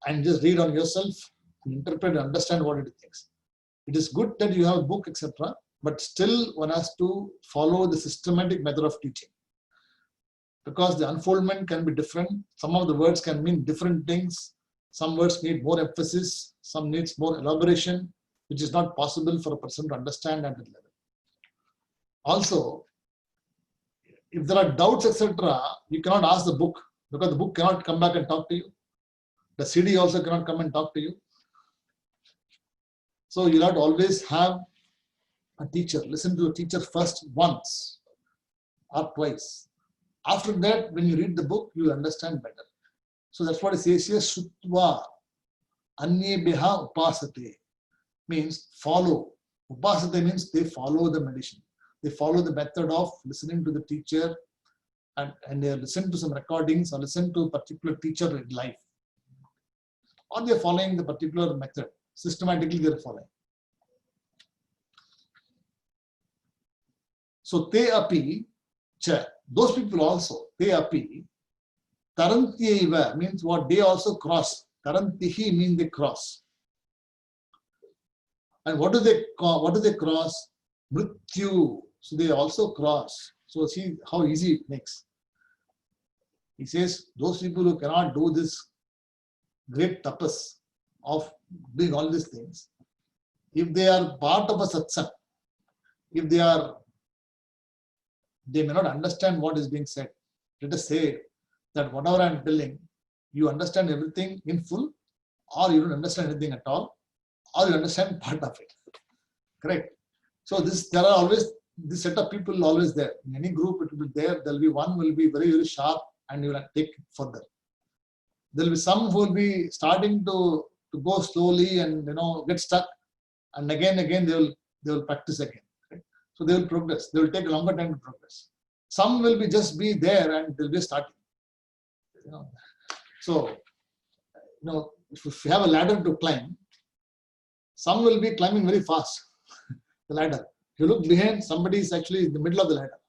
and just read on yourself and interpret and understand what it thinks. It is good that you have a book, etc., but still one has to follow the systematic method of teaching. Because the unfoldment can be different. Some of the words can mean different things. Some words need more emphasis, some needs more elaboration, which is not possible for a person to understand at that level. Also, if there are doubts, etc., you cannot ask the book, because the book cannot come back and talk to you. The CD also cannot come and talk to you. So you have to always have a teacher. Listen to a teacher first once or twice. After that, when you read the book, you will understand better. So that's what it says here, Sutva Anyebeha Upasate, means follow. Upasate means they follow the meditation. They follow the method of listening to the teacher, and they listen to some recordings or listen to a particular teacher in life. Or they are following the particular method. Systematically they are following. So te api cha, those people also, te api, tarantyaiva means what, they also cross. Tarantihi means they cross. And what do they cross? Mrityu. So they also cross. So see how easy it makes. He says those people who cannot do this great tapas of doing all these things, if they are part of a satsang, if they may not understand what is being said. Let us say that whatever I am telling, you understand everything in full, or you don't understand anything at all, or you understand part of it. Correct? So there are always this set of people always there. In any group it will be there. There will be one will be very, very sharp and you will take it further. There will be some who will be starting to go slowly and get stuck, and again they will practice again. So they will progress. They will take a longer time to progress. Some will be just be there and they'll be starting. So if you have a ladder to climb, some will be climbing very fast. The ladder. If you look behind, somebody is actually in the middle of the ladder,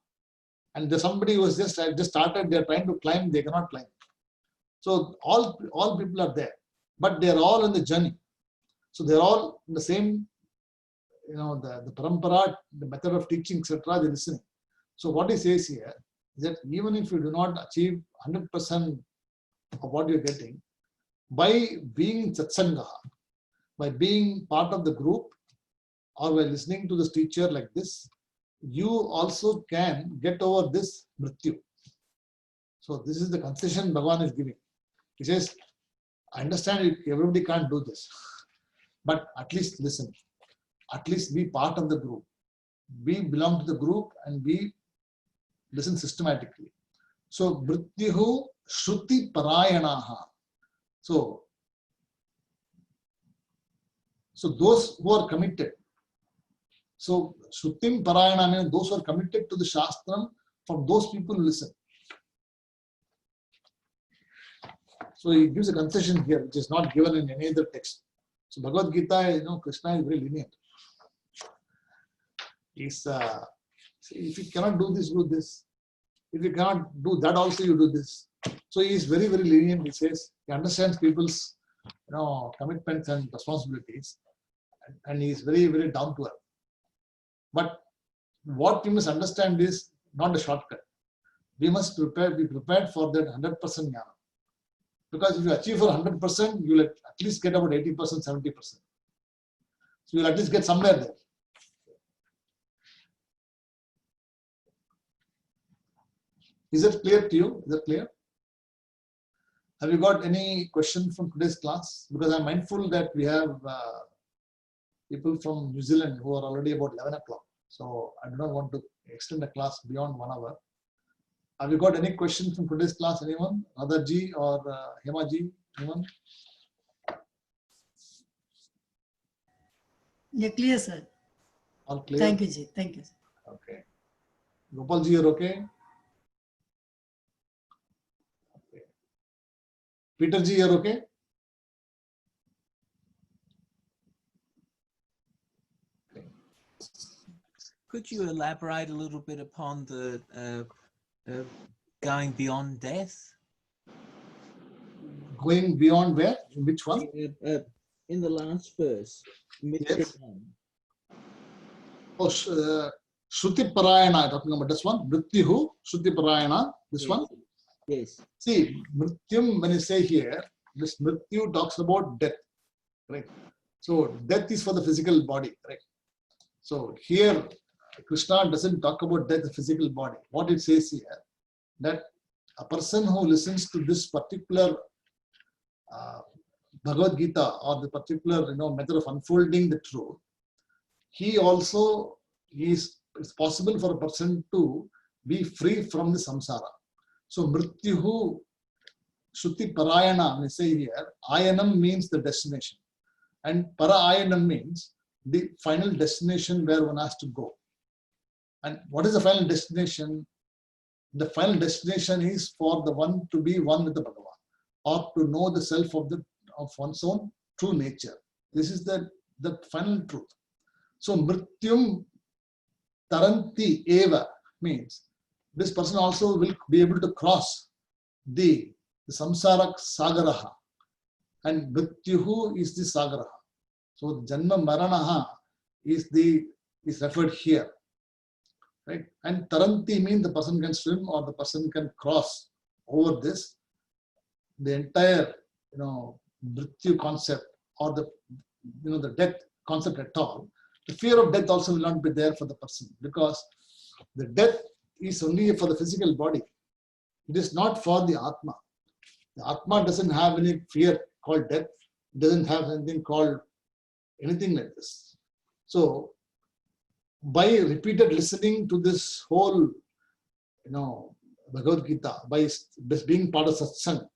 and there's somebody who has just started. They are trying to climb. They cannot climb. So all people are there, but they are all in the journey. So they are all in the same. The parampara, the method of teaching, etc., they're listening. So what he says here is that even if you do not achieve 100% of what you're getting, by being satsanga, by being part of the group, or by listening to this teacher like this, you also can get over this mrityu. So this is the concession Bhagavan is giving. He says, I understand everybody can't do this, but at least listen. At least be part of the group. We belong to the group and we listen systematically. So, Mrityuhu Shruti Parayanaha. So those who are committed. So, Shrutim Parayana means those who are committed to the Shastram, from those people who listen. So, he gives a concession here, which is not given in any other text. So, Bhagavad Gita, Krishna is very lenient. If you cannot do this, do this. If you cannot do that, also you do this. So he is very, very lenient. He says he understands people's commitments and responsibilities, and he is very, very down to earth. But what you must understand is not a shortcut. We must be prepared for that 100% jnana. Because if you achieve for 100%, you will at least get about 80%, 70%. So you will at least get somewhere there. Is it clear to you? Is it clear? Have you got any question from today's class? Because I'm mindful that we have people from New Zealand who are already about 11 o'clock. So I do not want to extend the class beyond 1 hour. Have you got any questions from today's class? Anyone? Radhaji or Hemaji? Anyone?
Yeah, clear, sir.
All clear?
Thank you, Ji. Thank you.
Okay. Gopalji, you're okay? Okay. Peterji, you're okay?
Could you elaborate a little bit upon the going beyond death?
Going beyond where? In which one?
In the last verse.
Yes. Oh, Shruti Parayana, talking about this one. Mrityu, Shruti Parayana, this
Yes.
one.
Yes.
See, Mrityum, when you say here, this Mrityu talks about death. Right? So, death is for the physical body. Right? So, here, Krishna doesn't talk about death, the physical body. What it says here, that a person who listens to this particular Bhagavad Gita or the particular method of unfolding the truth, he also it's possible for a person to be free from the samsara. So Mrityuhu Shruti Parayana, we say here, Ayanam means the destination. And Parayanam means the final destination where one has to go. And what is the final destination? The final destination is for the one to be one with the Bhagavan, or to know the self of one's own true nature. This is the final truth. So Mrityum Taranti Eva means this person also will be able to cross the samsara sagaraha, and Mrityuhu is the sagaraha. So Janma Maranaha is referred here. Right? And Taranti means the person can swim or the person can cross over this. The entire Mrityu concept or the death concept at all. The fear of death also will not be there for the person, because the death is only for the physical body. It is not for the Atma. The Atma doesn't have any fear called death. It doesn't have anything called anything like this. So, by repeated listening to this whole, Bhagavad Gita, by being part of satsang,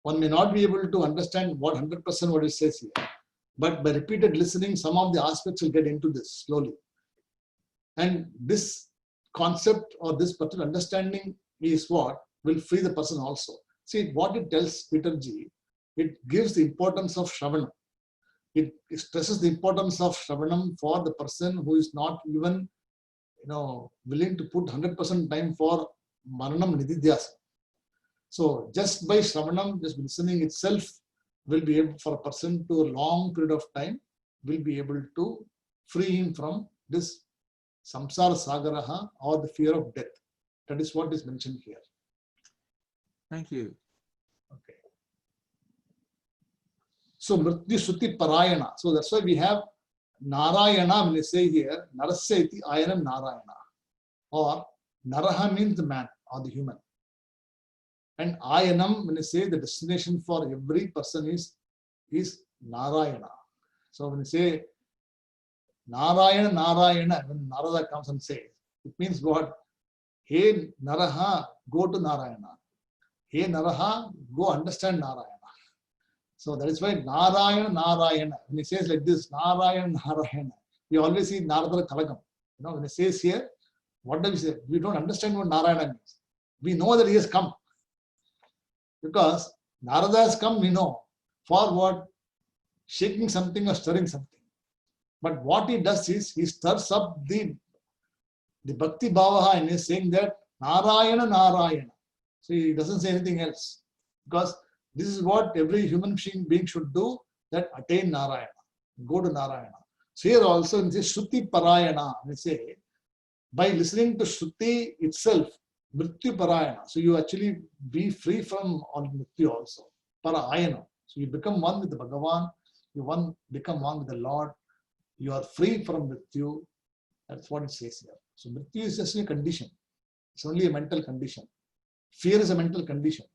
one may not be able to understand 100% what it says here. But by repeated listening, some of the aspects will get into this slowly. And this concept or this particular understanding is what will free the person also. See, what it tells Peterji, it gives the importance of Shravanam. It stresses the importance of Shravanam for the person who is not even, willing to put 100% time for Maranam Nididhyasa. So just by Shravanam, just listening itself will be able for a person to a long period of time will be able to free him from this samsara sagaraha or the fear of death. That is what is mentioned here.
Thank you.
Okay. So Mrityu Shruti Parayana. So that's why we have Narayana when they say here, Narasya iti Ayanam Narayana. Or Naraha means the man or the human. And Ayanam, when you say the destination for every person is Narayana. So when you say Narayana, Narayana, when Narada comes and says, it means what? Hey Naraha, go to Narayana. Hey Naraha, go understand Narayana. So that is why Narayana, Narayana. When he says like this, Narayana, Narayana, we always see Narada Kalagam. When he says here, what do we say? We don't understand what Narayana means. We know that he has come. Because Narada has come, we know. For what? Shaking something or stirring something. But what he does is, he stirs up the Bhakti Bhavaha and is saying that Narayana, Narayana. So he doesn't say anything else. Because this is what every human being should do, that attain Narayana. Go to Narayana. So here also, in this Shruti Parayana, we say, by listening to Shruti itself, Mrityu Parayana. So you actually be free from all Mrityu also. Parayana. So you become one with the Bhagavan, become one with the Lord. You are free from Mrityu. That's what it says here. So Mrityu is just a condition. It's only a mental condition. Fear is a mental condition.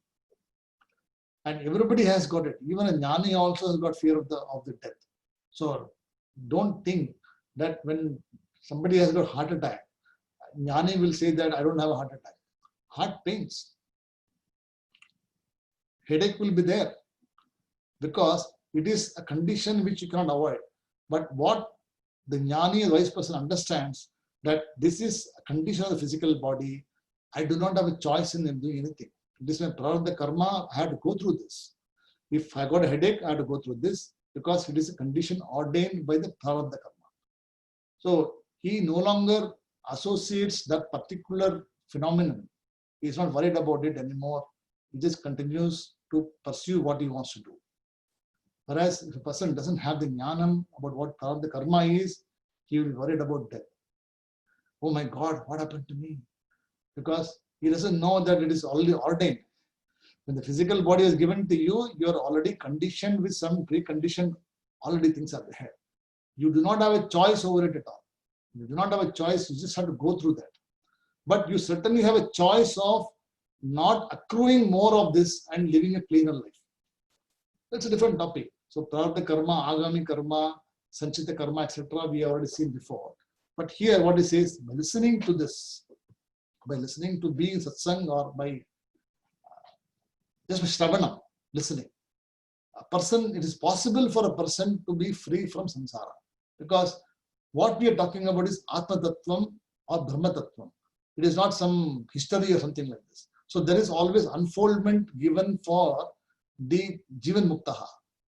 And everybody has got it. Even a Jnani also has got fear of the death. So don't think that when somebody has got heart attack, Jnani will say that I don't have a heart attack. Heart pains. Headache will be there because it is a condition which you cannot avoid. But what the Jnani, the wise person, understands that this is a condition of the physical body. I do not have a choice in doing anything. This is my prarabdha karma. I have to go through this. If I got a headache, I have to go through this because it is a condition ordained by the prarabdha karma. So he no longer associates that particular phenomenon. He is not worried about it anymore. He just continues to pursue what he wants to do. Whereas if a person doesn't have the jnanam about what prarabdha karma is, he will be worried about death. Oh my God, what happened to me? Because he doesn't know that it is already ordained. When the physical body is given to you, you are already conditioned with some preconditioned, already things are there. You do not have a choice over it at all. You do not have a choice, you just have to go through that. But you certainly have a choice of not accruing more of this and living a cleaner life. That's a different topic. So prarabdha karma, agami karma, sanchita karma, etc. we have already seen before. But here what it says, by listening to this, by listening to being satsang or by just shravanam, listening, a person, it is possible for a person to be free from samsara. Because what we are talking about is Atma Tattvam or Brahma Tattvam. It is not some history or something like this. So there is always unfoldment given for the Jivan Muktaha,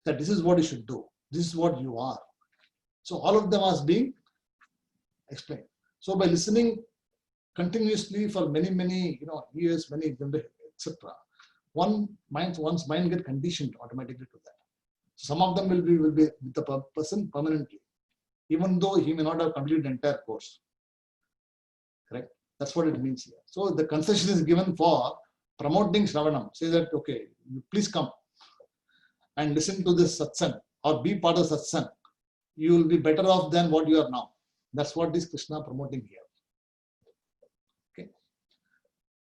that this is what you should do. This is what you are. So all of them are being explained. So by listening continuously for many years, many etc., one's mind get conditioned automatically to that. Some of them will be with the person permanently, even though he may not have completed the entire course. Correct? That's what it means here. So the concession is given for promoting Shravanam. Say that, okay, you please come and listen to this satsang or be part of satsang. You will be better off than what you are now. That's what is Krishna promoting here. Okay.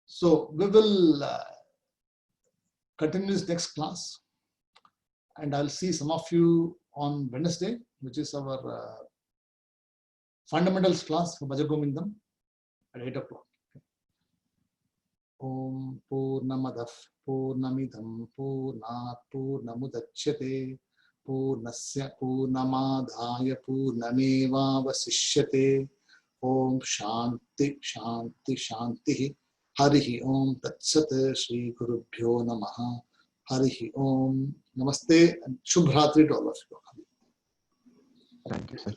So we will continue this next class. And I'll see some of you on Wednesday, which is our fundamentals class for Bhajagomindam at 8 o'clock. Om Purnamadah Purnamidam Purnat Purnamudachyate Purnasya Purnamadhaya Purnameva Vasishyate. Om Shanti Shanti Shanti. Harihi Om Tatsat Shri Gurubhyo Namaha. Harihi Om. Namaste and Shubhratri to all of you.
Thank you, sir.